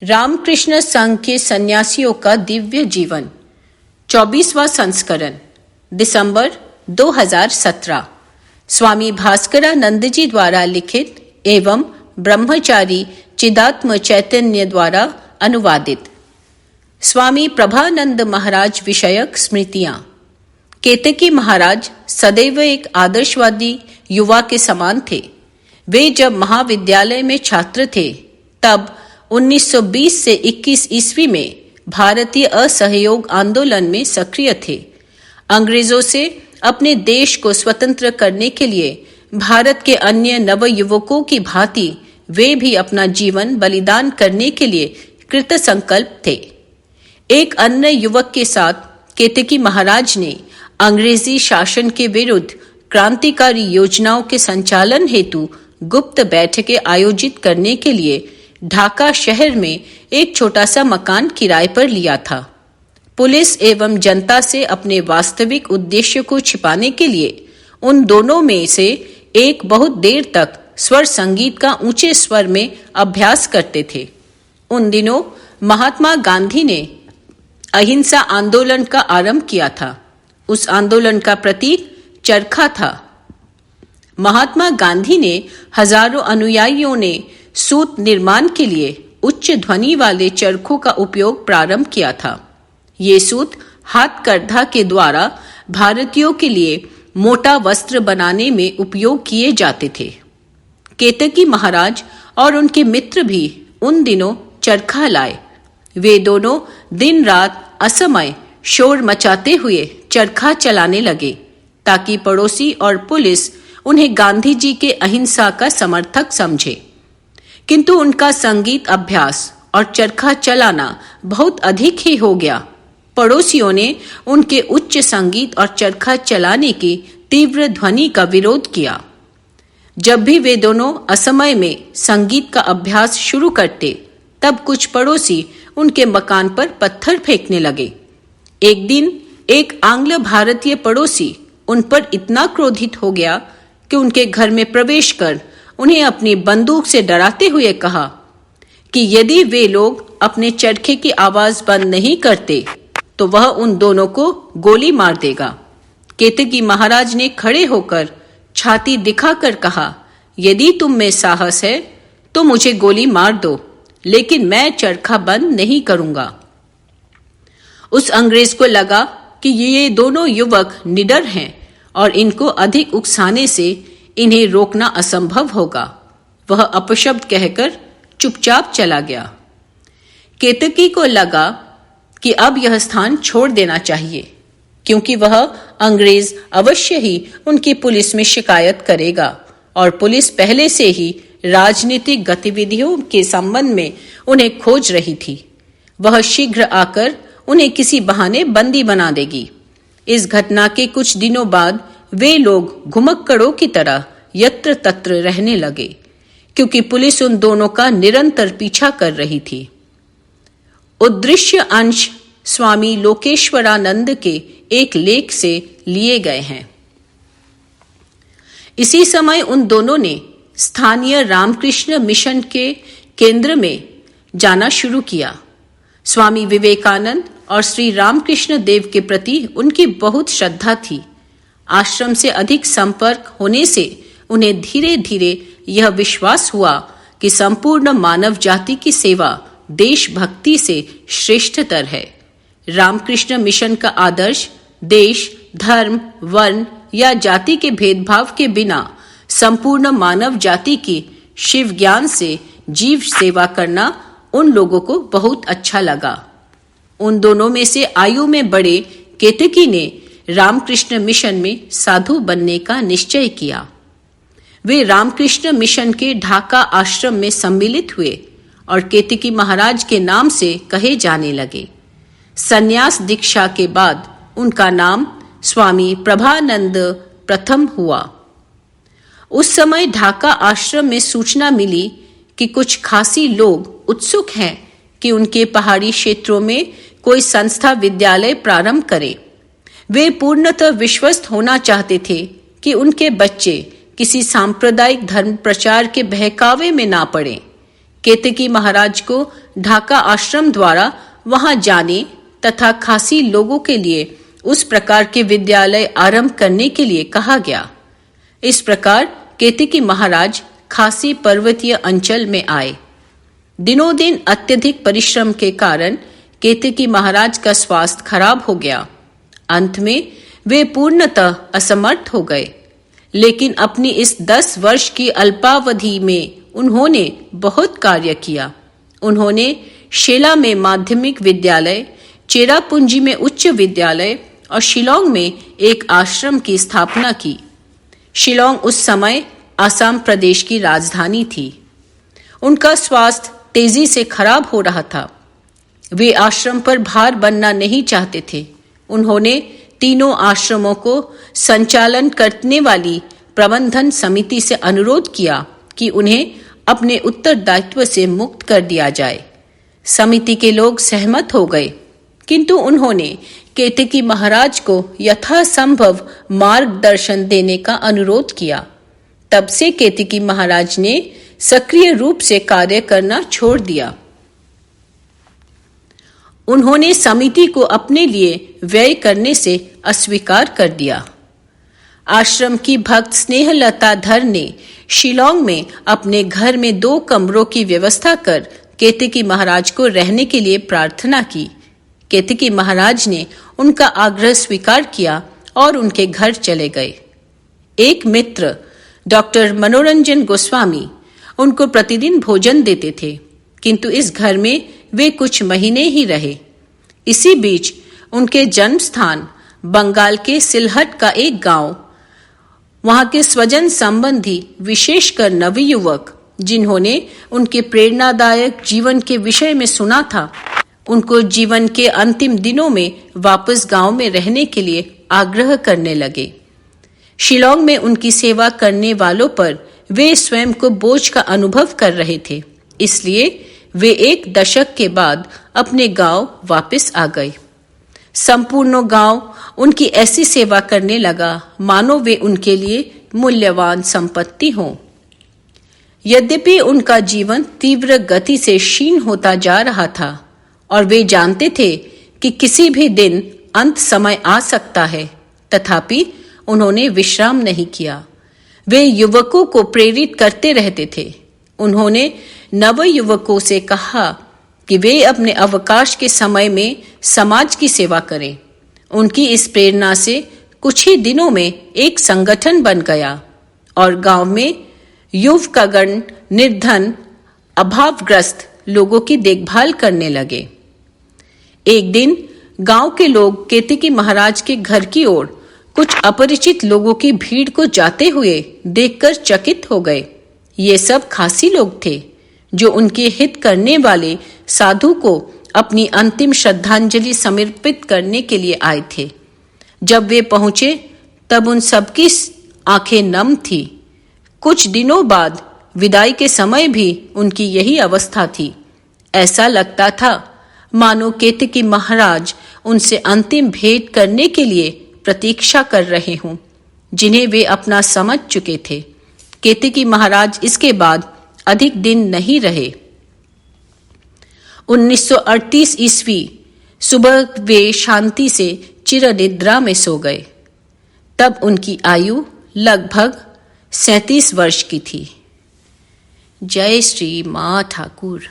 रामकृष्ण संघ के सन्यासियों का दिव्य जीवन 24वां संस्करण दिसंबर 2017 स्वामी भास्करानंद जी द्वारा लिखित एवं ब्रह्मचारी चिदात्म चैतन्य द्वारा अनुवादित। स्वामी प्रभानंद महाराज विषयक स्मृतियां। केतकी महाराज सदैव एक आदर्शवादी युवा के समान थे। वे जब महाविद्यालय में छात्र थे तब 1920 से 21 ईस्वी में भारतीय असहयोग आंदोलन में सक्रिय थे। अंग्रेजों से अपने देश को स्वतंत्र करने के लिए भारत के अन्य नवयुवकों की भांति वे भी अपना जीवन बलिदान करने के लिए कृत संकल्प थे। एक अन्य युवक के साथ केतकी महाराज ने अंग्रेजी शासन के विरुद्ध क्रांतिकारी योजनाओं के संचालन हेतु गुप्त बैठकें आयोजित करने के लिए ढाका शहर में एक छोटा सा मकान किराए पर लिया था। पुलिस एवं जनता से अपने वास्तविक उद्देश्य को छिपाने के लिए उन दोनों में से एक बहुत देर तक स्वर संगीत का ऊंचे स्वर में अभ्यास करते थे। उन दिनों महात्मा गांधी ने अहिंसा आंदोलन का आरंभ किया था। उस आंदोलन का प्रतीक चरखा था। महात्मा गांधी ने हजारों अनुयायियों ने सूत निर्माण के लिए उच्च ध्वनि वाले चरखों का उपयोग प्रारंभ किया था। ये सूत हाथकरघा के द्वारा भारतीयों के लिए मोटा वस्त्र बनाने में उपयोग किए जाते थे। केतकी महाराज और उनके मित्र भी उन दिनों चरखा लाए। वे दोनों दिन रात असमय शोर मचाते हुए चरखा चलाने लगे ताकि पड़ोसी और पुलिस उन्हें गांधी जी के अहिंसा का समर्थक समझे। किंतु उनका संगीत अभ्यास और चरखा चलाना बहुत अधिक ही हो गया। पड़ोसियों ने उनके उच्च संगीत और चरखा चलाने की तीव्र ध्वनि का विरोध किया। जब भी वे दोनों असमय में संगीत का अभ्यास शुरू करते तब कुछ पड़ोसी उनके मकान पर पत्थर फेंकने लगे। एक दिन एक आंग्ल भारतीय पड़ोसी उन पर इतना क्रोधित हो गया कि उनके घर में प्रवेश कर उन्हें अपनी बंदूक से डराते हुए कहा कि यदि वे लोग अपने चरखे की आवाज बंद नहीं करते तो वह उन दोनों को गोली मार देगा। केतकी महाराज ने खड़े होकर छाती दिखाकर कहा, यदि तुम में साहस है तो मुझे गोली मार दो, लेकिन मैं चरखा बंद नहीं करूंगा। उस अंग्रेज को लगा कि ये दोनों युवक निडर हैं और इनको अधिक उकसाने से इन्हें रोकना असंभव होगा। वह अपशब्द कहकर चुपचाप चला गया। केतकी को लगा कि अब यह स्थान छोड़ देना चाहिए, क्योंकि वह अंग्रेज अवश्य ही उनकी पुलिस में शिकायत करेगा और पुलिस पहले से ही राजनीतिक गतिविधियों के संबंध में उन्हें खोज रही थी। वह शीघ्र आकर उन्हें किसी बहाने बंदी बना देगी। इस घटना के कुछ दिनों बाद वे लोग घुमक्कड़ों की तरह यत्र तत्र रहने लगे, क्योंकि पुलिस उन दोनों का निरंतर पीछा कर रही थी। उद्दृश्य अंश स्वामी लोकेश्वरानंद के एक लेख से लिए गए हैं। इसी समय उन दोनों ने स्थानीय रामकृष्ण मिशन के केंद्र में जाना शुरू किया। स्वामी विवेकानंद और श्री रामकृष्ण देव के प्रति उनकी बहुत श्रद्धा थी। आश्रम से अधिक संपर्क होने से उन्हें धीरे धीरे यह विश्वास हुआ कि संपूर्ण मानव जाति की सेवा देशभक्ति से श्रेष्ठतर है। रामकृष्ण मिशन का आदर्श देश, धर्म, वर्ण या जाति के भेदभाव के बिना संपूर्ण मानव जाति की शिव ज्ञान से जीव सेवा करना उन लोगों को बहुत अच्छा लगा। उन दोनों में से आयु में बड़े केतकी ने रामकृष्ण मिशन में साधु बनने का निश्चय किया। वे रामकृष्ण मिशन के ढाका आश्रम में सम्मिलित हुए और केतकी महाराज के नाम से कहे जाने लगे। संन्यास दीक्षा के बाद उनका नाम स्वामी प्रभानंद प्रथम हुआ। उस समय ढाका आश्रम में सूचना मिली कि कुछ खासी लोग उत्सुक हैं कि उनके पहाड़ी क्षेत्रों में कोई संस्था विद्यालय प्रारंभ करे। वे पूर्णतः विश्वस्त होना चाहते थे कि उनके बच्चे किसी सांप्रदायिक धर्म प्रचार के बहकावे में ना पड़े। केतकी महाराज को ढाका आश्रम द्वारा वहां जाने तथा खासी लोगों के लिए उस प्रकार के विद्यालय आरंभ करने के लिए कहा गया। इस प्रकार केतकी महाराज खासी पर्वतीय अंचल में आए। दिनों दिन अत्यधिक परिश्रम के कारण केतकी महाराज का स्वास्थ्य खराब हो गया। अंत में वे पूर्णतः असमर्थ हो गए, लेकिन अपनी इस 10 वर्ष की अल्पावधि में उन्होंने बहुत कार्य किया। उन्होंने शेला में माध्यमिक विद्यालय, चेरापूंजी में उच्च विद्यालय और शिलोंग में एक आश्रम की स्थापना की। शिलोंग उस समय असम प्रदेश की राजधानी थी। उनका स्वास्थ्य तेजी से खराब हो रहा था। वे आश्रम पर भार बनना नहीं चाहते थे। उन्होंने तीनों आश्रमों को संचालन करने वाली प्रबंधन समिति से अनुरोध किया कि उन्हें अपने उत्तरदायित्व से मुक्त कर दिया जाए। समिति के लोग सहमत हो गए, किंतु उन्होंने केतकी महाराज को यथासंभव मार्गदर्शन देने का अनुरोध किया। तब से केतकी महाराज ने सक्रिय रूप से कार्य करना छोड़ दिया। उन्होंने समिति को अपने लिए व्यय करने से अस्वीकार कर दिया। आश्रम की भक्त स्नेहलता धर ने शिलोंग में अपने घर में 2 कमरों की व्यवस्था कर केतकी महाराज को रहने के लिए प्रार्थना की। केतकी महाराज ने उनका आग्रह स्वीकार किया और उनके घर चले गए। एक मित्र डॉक्टर मनोरंजन गोस्वामी उनको प्रतिदिन भोजन देते थे, किंतु इस घर में वे कुछ महीने ही रहे। इसी बीच उनके जन्म स्थान बंगाल के सिलहट का एक गांव, वहां के स्वजन संबंधी, विशेषकर नवयुवक जिन्होंने उनके प्रेरणादायक जीवन के विषय में सुना था, उनको जीवन के अंतिम दिनों में वापस गांव में रहने के लिए आग्रह करने लगे। शिलोंग में उनकी सेवा करने वालों पर वे स्वयं को बोझ का अनुभव कर रहे थे, इसलिए वे 1 दशक के बाद अपने गांव वापस आ गए। संपूर्ण गांव उनकी ऐसी सेवा करने लगा मानो वे उनके लिए मूल्यवान संपत्ति हो। यद्यपि उनका जीवन तीव्र गति से क्षीण होता जा रहा था और वे जानते थे कि किसी भी दिन अंत समय आ सकता है, तथापि उन्होंने विश्राम नहीं किया। वे युवकों को प्रेरित करते रहते थे। उन्होंने नवयुवकों से कहा कि वे अपने अवकाश के समय में समाज की सेवा करें। उनकी इस प्रेरणा से कुछ ही दिनों में एक संगठन बन गया और गांव में युवकगण निर्धन, अभावग्रस्त लोगों की देखभाल करने लगे। एक दिन गांव के लोग केतकी महाराज के घर की ओर कुछ अपरिचित लोगों की भीड़ को जाते हुए देखकर चकित हो गए। ये सब खासी लोग थे जो उनके हित करने वाले साधु को अपनी अंतिम श्रद्धांजलि समर्पित करने के लिए आए थे। जब वे पहुंचे तब उन सबकी आंखें नम थी। कुछ दिनों बाद विदाई के समय भी उनकी यही अवस्था थी। ऐसा लगता था मानो केतकी महाराज उनसे अंतिम भेंट करने के लिए प्रतीक्षा कर रहे हों, जिन्हें वे अपना समझ चुके थे। केतकी महाराज इसके बाद अधिक दिन नहीं रहे। 1938 ईस्वी सुबह वे शांति से चिरनिद्रा में सो गए। तब उनकी आयु लगभग 37 वर्ष की थी। जय श्री मां ठाकुर।